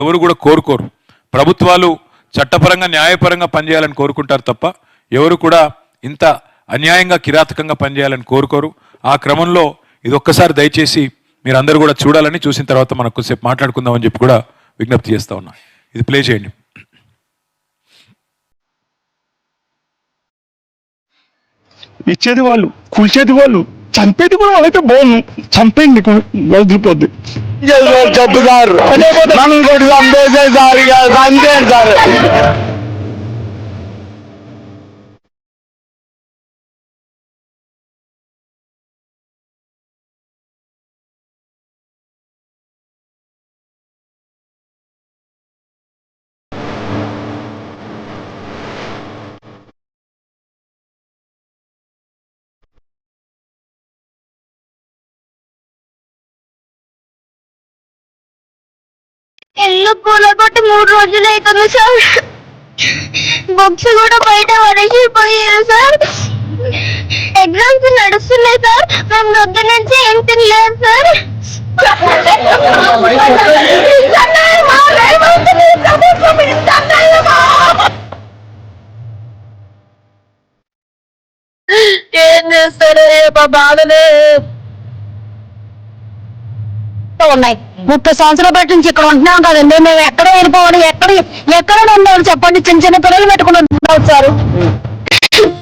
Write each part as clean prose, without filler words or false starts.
ఎవరు కూడా కోరుకోరు. ప్రభుత్వాలు చట్టపరంగా న్యాయపరంగా పనిచేయాలని కోరుకుంటారు తప్ప ఎవరు కూడా ఇంత అన్యాయంగా కిరాతకంగా పనిచేయాలని కోరుకోరు. ఆ క్రమంలో ఇది ఒక్కసారి దయచేసి మీరందరూ కూడా చూడాలని, చూసిన తర్వాత మనం కొద్దిసేపు మాట్లాడుకుందామని చెప్పి కూడా విజ్ఞప్తి చేస్తా ఉన్నా. ఇది ప్లే చేయండి. ఇచ్చేది వాళ్ళు, కూల్చేది వాళ్ళు, చంపేది కూడా వాళ్ళైతే బాగుంది. చంపేయండి, వదిలిపోద్ది. చెప్తున్నారు మనం కూడా చంపేసేసారు అంతే సార్. ఇల్లు కూలగొట్టి 3 రోజులు అవుతుంది సార్. బుక్స్ కూడా బయట పడేసిపోయారు సార్. ఎగ్జామ్స్ నడుస్తున్నాయి సార్. మేము రొద్దు నుంచి ఏం తినలేదు సార్. ఏం చేస్తారో మా బాధలే ఉన్నాయి. 30 సంవత్సరాల బట్టి నుంచి ఇక్కడ ఉంటున్నాం కదండి. మేము ఎక్కడ వెళ్ళిపోవాలి, ఎక్కడ ఉండాలి చెప్పండి. చిన్న చిన్న పిల్లలు పెట్టుకుని ఉంటున్నారు సార్.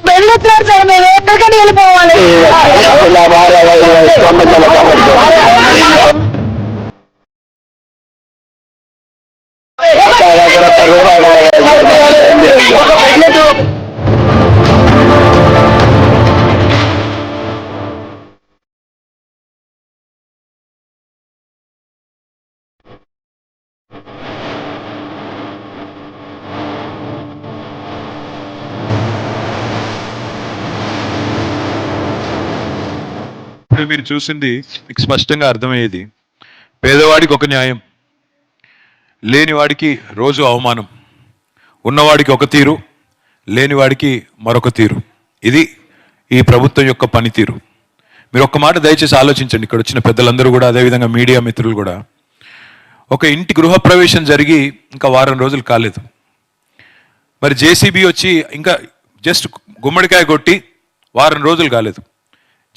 వెళ్ళొచ్చారు సార్. మేము ఎక్కడికైనా వెళ్ళిపోవాలి. మీరు చూసింది మీకు స్పష్టంగా అర్థమయ్యేది. పేదవాడికి ఒక న్యాయం, లేనివాడికి రోజు అవమానం, ఉన్నవాడికి ఒక తీరు, లేనివాడికి మరొక తీరు. ఇది ఈ ప్రభుత్వం యొక్క పనితీరు. మీరు ఒక్క మాట దయచేసి ఆలోచించండి. ఇక్కడ వచ్చిన పెద్దలందరూ కూడా, అదేవిధంగా మీడియా మిత్రులు కూడా. ఒక ఇంటి గృహప్రవేశం జరిగి ఇంకా వారం రోజులు కాలేదు. మరి జేసీబీ వచ్చి ఇంకా జస్ట్ గుమ్మడికాయ కొట్టి వారం రోజులు కాలేదు.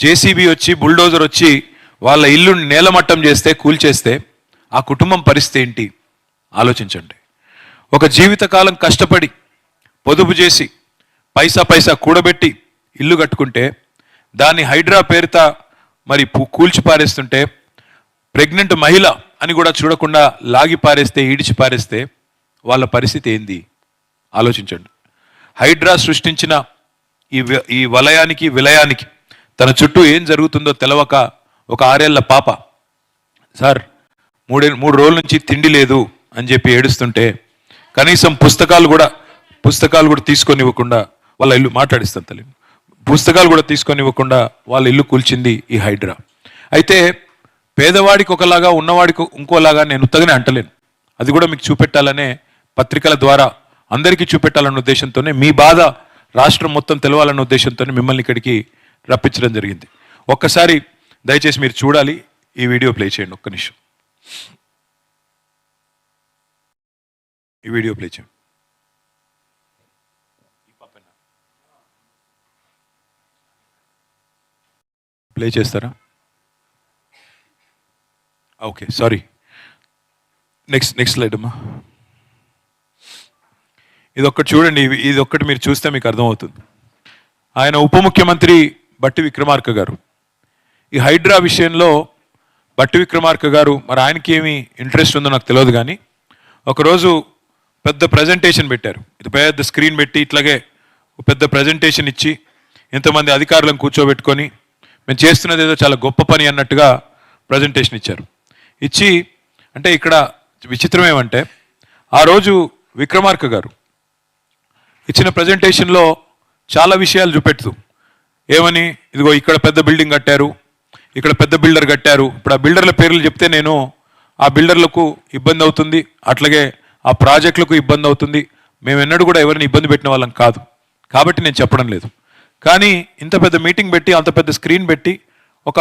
జేసీబీ వచ్చి, బుల్డోజర్ వచ్చి వాళ్ళ ఇల్లు నేలమట్టం చేస్తే, కూల్చేస్తే ఆ కుటుంబం పరిస్థితి ఏంటి ఆలోచించండి. ఒక జీవితకాలం కష్టపడి పొదుపు చేసి పైసా కూడబెట్టి ఇల్లు కట్టుకుంటే దాన్ని హైడ్రా పేరుతో మరి కూల్చి పారేస్తుంటే, ప్రెగ్నెంట్ మహిళ అని కూడా చూడకుండా లాగి పారేస్తే, ఈడిచి పారేస్తే వాళ్ళ పరిస్థితి ఏంది ఆలోచించండి. హైడ్రా సృష్టించిన ఈ వలయానికి విలయానికి తన చుట్టూ ఏం జరుగుతుందో తెలవక ఒక 6 ఏళ్ల పాప సార్ 3 రోజుల నుంచి తిండి లేదు అని చెప్పి ఏడుస్తుంటే కనీసం పుస్తకాలు కూడా తీసుకొని ఇవ్వకుండా వాళ్ళ ఇల్లు మాట్లాడిస్తాను తల్లి పుస్తకాలు కూడా తీసుకొని ఇవ్వకుండా వాళ్ళ ఇల్లు కూల్చింది ఈ హైడ్రా. అయితే పేదవాడికి ఒకలాగా, ఉన్నవాడికి ఇంకోలాగా నేను ఉత్తగానే అంటలేను. అది కూడా మీకు చూపెట్టాలనే, పత్రికల ద్వారా అందరికీ చూపెట్టాలన్న ఉద్దేశంతోనే, మీ బాధ రాష్ట్రం మొత్తం తెలవాలన్న ఉద్దేశంతోనే మిమ్మల్ని ఇక్కడికి రప్పించడం జరిగింది. ఒక్కసారి దయచేసి మీరు చూడాలి. ఈ వీడియో ప్లే చేయండి. ఒక్క నిమిషం ఈ వీడియో ప్లే చేయండి. ప్లే చేస్తారా? Okay, sorry. నెక్స్ట్ స్లైడ్ అమ్మా. ఇది ఒక్కటి చూడండి. ఇది ఒక్కటి మీరు చూస్తే మీకు అర్థమవుతుంది. ఆయన ఉప ముఖ్యమంత్రి బట్టి విక్రమార్క గారు ఈ హైడ్రా విషయంలో, బట్టి విక్రమార్క గారు మరి ఆయనకి ఏమి ఇంట్రెస్ట్ ఉందో నాకు తెలియదు, కానీ ఒకరోజు పెద్ద ప్రజెంటేషన్ పెట్టారు. ఇది పెద్ద స్క్రీన్ పెట్టి ఇట్లాగే పెద్ద ప్రజెంటేషన్ ఇచ్చి ఇంతమంది అధికారులను కూర్చోబెట్టుకొని మేము చేస్తున్నది ఏదో చాలా గొప్ప పని అన్నట్టుగా ప్రజెంటేషన్ ఇచ్చారు. ఇచ్చి అంటే ఇక్కడ విచిత్రం ఏమంటే, ఆ రోజు విక్రమార్క గారు ఇచ్చిన ప్రజెంటేషన్లో చాలా విషయాలు చూపెడుతూ ఏమని, ఇదిగో ఇక్కడ పెద్ద బిల్డింగ్ కట్టారు, ఇక్కడ పెద్ద బిల్డర్ కట్టారు. ఇప్పుడు ఆ బిల్డర్ల పేర్లు చెప్తే నేను ఆ బిల్డర్లకు ఇబ్బంది అవుతుంది, అట్లాగే ఆ ప్రాజెక్టులకు ఇబ్బంది అవుతుంది. మేము ఎన్నడూ కూడా ఎవరిని ఇబ్బంది పెట్టిన వాళ్ళం కాదు, కాబట్టి నేను చెప్పడం లేదు. కానీ ఇంత పెద్ద మీటింగ్ పెట్టి, అంత పెద్ద స్క్రీన్ పెట్టి ఒక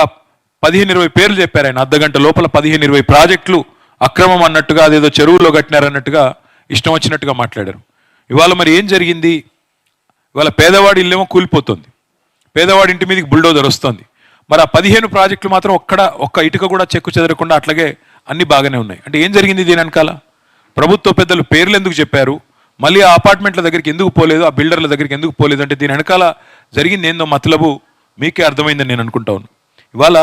15-20 పేర్లు చెప్పారు ఆయన. అర్ధగంట లోపల 15-20 ప్రాజెక్టులు అక్రమం అన్నట్టుగా అదేదో చెరువులో కట్టినారన్నట్టుగా ఇష్టం వచ్చినట్టుగా మాట్లాడారు. ఇవాళ మరి ఏం జరిగింది? ఇవాళ పేదవాడి ఇల్లేమో కూలిపోతుంది, పేదవాడి ఇంటి మీదకి బుల్డోజర్ వస్తుంది. మరి ఆ 15 ప్రాజెక్టులు మాత్రం ఒక్క ఇటుక కూడా చెక్కు చెదరకుండా అట్లాగే అన్ని బాగానే ఉన్నాయి. అంటే ఏం జరిగింది దీని వెనకాల? ప్రభుత్వ పెద్దలు పేర్లు ఎందుకు చెప్పారు, మళ్ళీ ఆ అపార్ట్మెంట్ల దగ్గరికి ఎందుకు పోలేదు, ఆ బిల్డర్ల దగ్గరికి ఎందుకు పోలేదు అంటే దీని వెనకాల జరిగింది ఏందో మతలబు మీకే అర్థమైందని నేను అనుకుంటా ఉన్నాను. ఇవాళ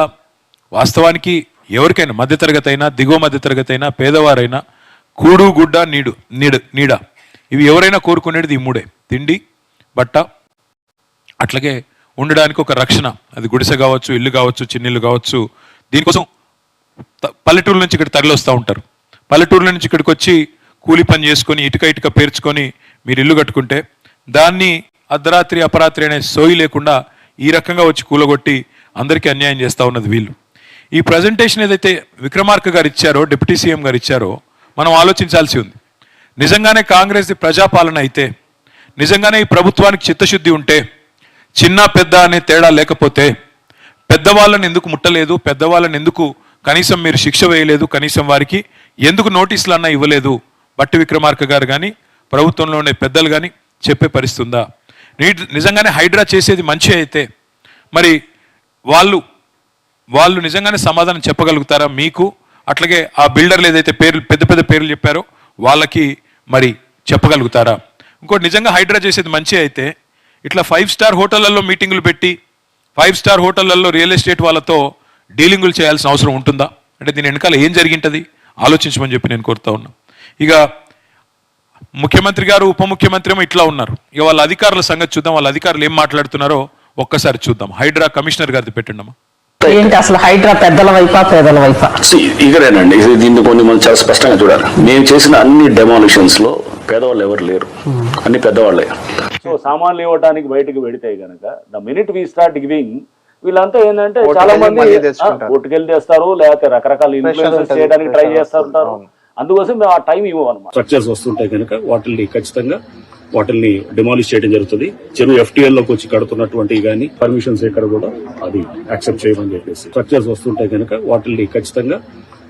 వాస్తవానికి ఎవరికైనా మధ్యతరగతి అయినా, దిగువ మధ్యతరగతి అయినా, పేదవారైనా కూడు గుడ్డ నీడ ఇవి ఎవరైనా కోరుకునేది ఈ మూడే: తిండి, బట్ట, అట్లాగే ఉండడానికి ఒక రక్షణ. అది గుడిసె కావచ్చు, ఇల్లు కావచ్చు, చిన్నిల్లు కావచ్చు. దీనికోసం పల్లెటూరు నుంచి ఇక్కడ తరలి వస్తూ ఉంటారు. పల్లెటూరుల నుంచి ఇక్కడికి వచ్చి కూలి పని చేసుకొని ఇటుక పేర్చుకొని మీరు ఇల్లు కట్టుకుంటే దాన్ని అర్ధరాత్రి అపరాత్రి అనే సోయి లేకుండా ఈ రకంగా వచ్చి కూలగొట్టి అందరికీ అన్యాయం చేస్తూ ఉన్నది వీళ్ళు. ఈ ప్రజెంటేషన్ ఏదైతే విక్రమార్క గారు ఇచ్చారో, డిప్యూటీ సీఎం గారు ఇచ్చారో, మనం ఆలోచించాల్సి ఉంది. నిజంగానే కాంగ్రెస్ది ప్రజాపాలన అయితే, నిజంగానే ఈ ప్రభుత్వానికి చిత్తశుద్ధి ఉంటే, చిన్న పెద్ద అనే తేడా లేకపోతే, పెద్దవాళ్ళని ఎందుకు ముట్టలేదు, పెద్దవాళ్ళని ఎందుకు కనీసం మీరు శిక్ష వేయలేదు, కనీసం వారికి ఎందుకు నోటీసులు అన్నా ఇవ్వలేదు, బట్టి విక్రమార్క గారు కానీ ప్రభుత్వంలో ఉండే పెద్దలు కానీ చెప్పే పరిస్థితి ఉందా? నిజంగానే హైడ్రా చేసేది మంచి అయితే మరి వాళ్ళు నిజంగానే సమాధానం చెప్పగలుగుతారా మీకు? అట్లాగే ఆ బిల్డర్లు ఏదైతే పెద్ద పేర్లు చెప్పారో వాళ్ళకి మరి చెప్పగలుగుతారా? ఇంకోటి, నిజంగా హైడ్రా చేసేది మంచి అయితే ఇట్లా 5 స్టార్ హోటళ్లలో మీటింగులు పెట్టి 5 స్టార్ హోటళ్లలో రియల్ ఎస్టేట్ వాళ్ళతో డీలింగులు చేయాల్సిన అవసరం ఉంటుందా? అంటే దీని వెనకాల ఏం జరిగింటది ఆలోచించమని చెప్పి నేను కోరుతా ఉన్నా. ఇక ముఖ్యమంత్రి గారు, ఉప ముఖ్యమంత్రి ఏమో ఇట్లా ఉన్నారు. ఇక వాళ్ళ అధికారుల సంగతి చూద్దాం. వాళ్ళ అధికారులు ఏం మాట్లాడుతున్నారో ఒక్కసారి చూద్దాం. హైడ్రా కమిషనర్ గారిది పెట్టండమ్మా. ఏంటి అసలు హైడ్రా పెద్దల వైపా పేదల వైపా? ఇక్కడేనండి, దీన్ని కొన్ని మనం చాలా స్పష్టంగా చూడాలి. మేము చేసిన అన్ని డెమాలిషన్స్ లో పేదవాళ్ళు ఎవరు లేరు, అన్ని పెద్దవాళ్ళే. సో సామాన్లు ఇవ్వడానికి బయటకు పెడితే కనుక the minute we start giving, వీళ్ళంతా ఏంటంటే చాలా మంది ఓటుకెళ్ళి తెస్తారు, లేకపోతే రకరకాల ఇన్ఫ్లుయెన్సెస్ చేయడానికి ట్రై చేస్తూ ఉంటారు. అందుకోసం మేము ఆ టైం ఇవ్వమన్నమాట. స్ట్రక్చర్స్ వస్తుంటాయి కనుక వాటిల్ని డిమాలిష్ చేయడం జరుగుతుంది. చెరువు FTL లోకి వచ్చి కడుతున్నటువంటి కానీ పర్మిషన్స్ ఎక్కడ కూడా అది యాక్సెప్ట్ చేయమని చెప్పేసి, స్ట్రక్చర్స్ వస్తుంటాయి కనుక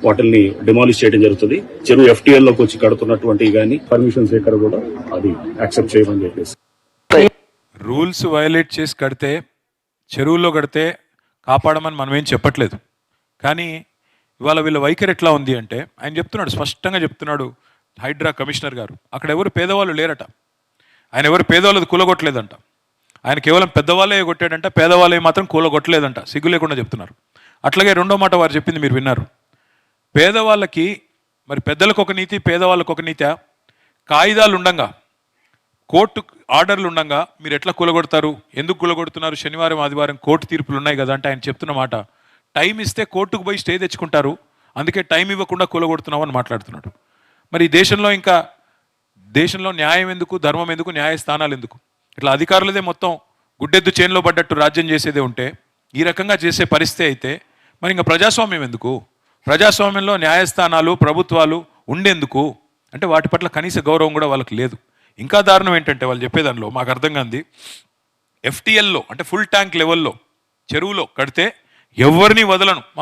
వాటిల్ని డిమాలిష్ చేయడం జరుగుతుంది. చెరువు FTL లోకి వచ్చి కడుతున్నటువంటి కానీ పర్మిషన్స్ ఎక్కడ కూడా అది యాక్సెప్ట్ చేయమని చెప్పేసి. రూల్స్ వయలేట్ చేసి కడితే, చెరువుల్లో కడితే కాపాడమని మనం ఏం చెప్పట్లేదు. కానీ ఇవాళ వీళ్ళ వైఖరి ఎట్లా ఉంది అంటే, ఆయన చెప్తున్నాడు, స్పష్టంగా చెప్తున్నాడు హైడ్రా కమిషనర్ గారు, అక్కడ ఎవరు పేదవాళ్ళు లేరట, ఆయన ఎవరు పేదవాళ్ళది కూలగొట్టలేదంట, ఆయన కేవలం పెద్దవాళ్ళే కొట్టాడంట, పేదవాళ్ళే మాత్రం కూలగొట్టలేదంట. సిగ్గు లేకుండా చెప్తున్నారు. అట్లాగే రెండో మాట వారు చెప్పింది మీరు విన్నారు. పేదవాళ్ళకి మరి పెద్దలకు ఒక నీతి, పేదవాళ్ళకు ఒక నీతి. కాయిదాలు ఉండంగా, కోర్టు ఆర్డర్లు ఉండంగా మీరు ఎట్లా కూలగొడతారు, ఎందుకు కూలగొడుతున్నారు, శనివారం ఆదివారం కోర్టు తీర్పులు ఉన్నాయి కదా అంటే ఆయన చెప్తున్న మాట, టైం ఇస్తే కోర్టుకు పోయి స్టే తెచ్చుకుంటారు, అందుకే టైం ఇవ్వకుండా కూలగొడుతున్నావు అని మాట్లాడుతున్నాడు. మరి ఈ దేశంలో న్యాయం ఎందుకు, ధర్మం ఎందుకు, న్యాయస్థానాలు ఎందుకు? ఇట్లా అధికారులదే మొత్తం గుడ్డెద్దు చేనులో పడ్డట్టు రాజ్యం చేసేదే ఉంటే, ఈ రకంగా చేసే పరిస్థితి అయితే మరి ఇంకా ప్రజాస్వామ్యం ఎందుకు? ప్రజాస్వామ్యంలో న్యాయస్థానాలు, ప్రభుత్వాలు ఉండేందుకు? అంటే వాటి పట్ల కనీస గౌరవం కూడా వాళ్ళకి లేదు. ఇంకా దారుణం ఏంటంటే వాళ్ళు చెప్పేదానిలో మాకు అర్థం కాంది, FTLలో అంటే ఫుల్ ట్యాంక్ లెవెల్లో చెరువులో కడితే ఎవరిని వదలను,